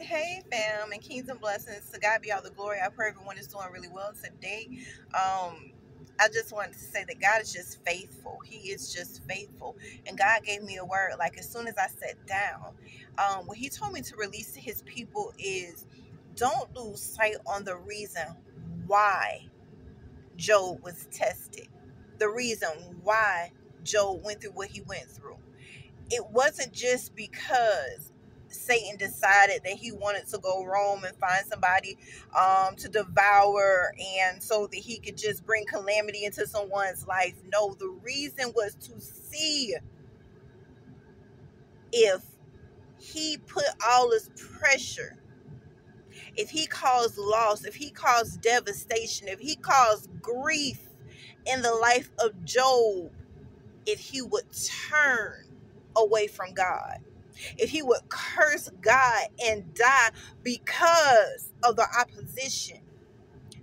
Hey fam, and kings and blessings. To God be all the glory. I pray everyone is doing really well today. I just wanted to say that God is just faithful. He is just faithful. And God gave me a word like as soon as I sat down. What he told me to release to his people is don't lose sight on the reason why Job was tested. The reason why Job went through what he went through. It wasn't just because Satan decided that he wanted to go roam and find somebody to devour, and so that he could just bring calamity into someone's life. No, the reason was to see if he put all this pressure, if he caused loss, if he caused devastation, if he caused grief in the life of Job, if he would turn away from God, if he would curse God and die because of the opposition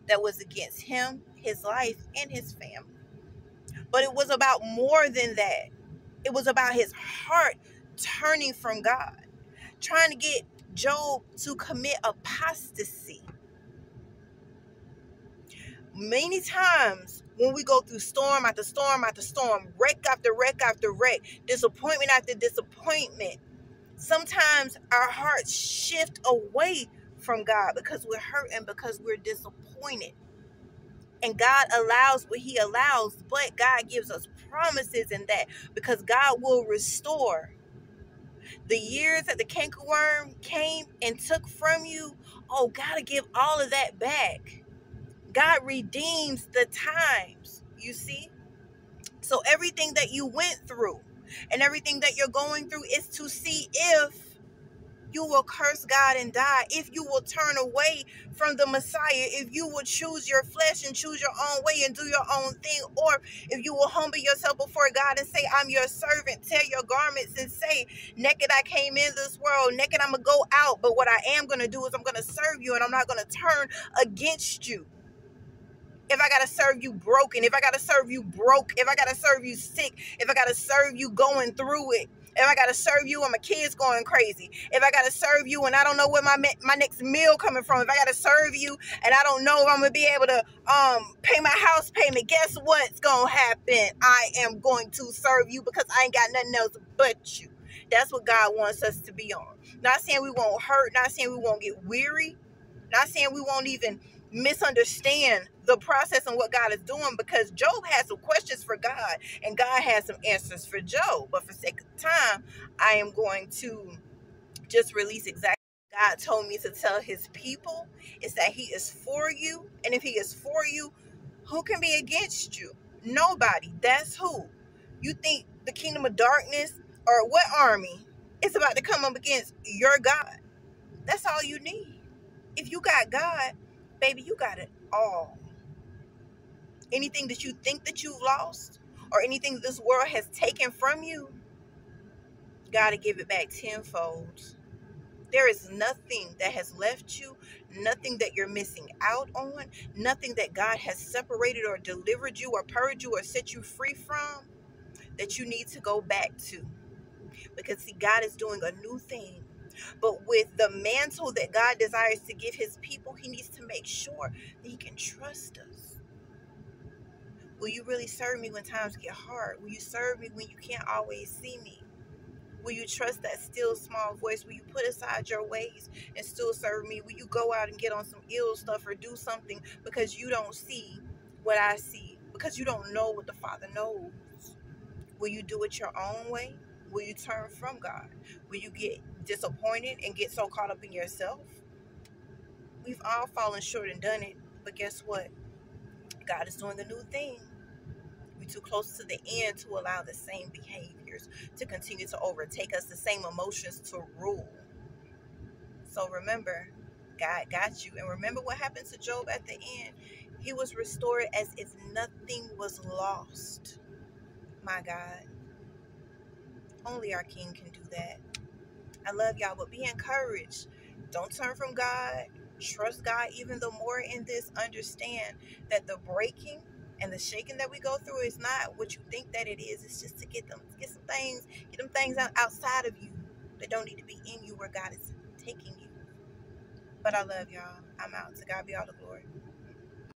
that was against him, his life, and his family. But it was about more than that. It was about his heart turning from God, trying to get Job to commit apostasy. Many times when we go through storm after storm after storm, wreck after wreck after wreck, disappointment after disappointment, sometimes our hearts shift away from God because we're hurt and because we're disappointed. And God allows what he allows, but God gives us promises in that, because God will restore the years that the cankerworm came and took from you. Oh, God will give all of that back. God redeems the times, you see? So everything that you went through and everything that you're going through is to see if you will curse God and die, if you will turn away from the Messiah, if you will choose your flesh and choose your own way and do your own thing, or if you will humble yourself before God and say, I'm your servant, tear your garments and say, naked I came in this world, naked I'm going to go out, but what I am going to do is I'm going to serve you and I'm not going to turn against you. If I got to serve you broken, if I got to serve you broke, if I got to serve you sick, if I got to serve you going through it, if I got to serve you when my kids going crazy, if I got to serve you and I don't know where my next meal coming from, if I got to serve you and I don't know if I'm going to be able to pay my house payment, guess what's going to happen? I am going to serve you because I ain't got nothing else but you. That's what God wants us to be on. Not saying we won't hurt, not saying we won't get weary, not saying we won't even misunderstand the process and what God is doing, because Job has some questions for God and God has some answers for Job. But for sake of time, I am going to just release exactly what God told me to tell his people, is that he is for you. And if he is for you, who can be against you? Nobody. That's who. You think the kingdom of darkness or what army is about to come up against your God? That's all you need. If you got God, baby, you got it all. Anything that you think that you've lost or anything that this world has taken from you, God to give it back tenfold. There is nothing that has left you, nothing that you're missing out on, nothing that God has separated or delivered you or purged you or set you free from that you need to go back to. Because see, God is doing a new thing. But with the mantle that God desires to give his people, he needs to make sure that he can trust us. Will you really serve me when times get hard? Will you serve me when you can't always see me? Will you trust that still small voice? Will you put aside your ways and still serve me? Will you go out and get on some ill stuff or do something because you don't see what I see? Because you don't know what the Father knows? Will you do it your own way? Will you turn from God? Will you get disappointed and get so caught up in yourself? We've all fallen short and done it, but guess what? God is doing a new thing. We're too close to the end to allow the same behaviors to continue to overtake us, the same emotions to rule. So remember, God got you. And remember what happened to Job at the end. He was restored as if nothing was lost. My God. Only our King can do that. I love y'all, but be encouraged. Don't turn from God. Trust God even the more in this. Understand that the breaking and the shaking that we go through is not what you think that it is. It's just to get them things out outside of you that don't need to be in you, where God is taking you. But I love y'all. I'm out. To God be all the glory.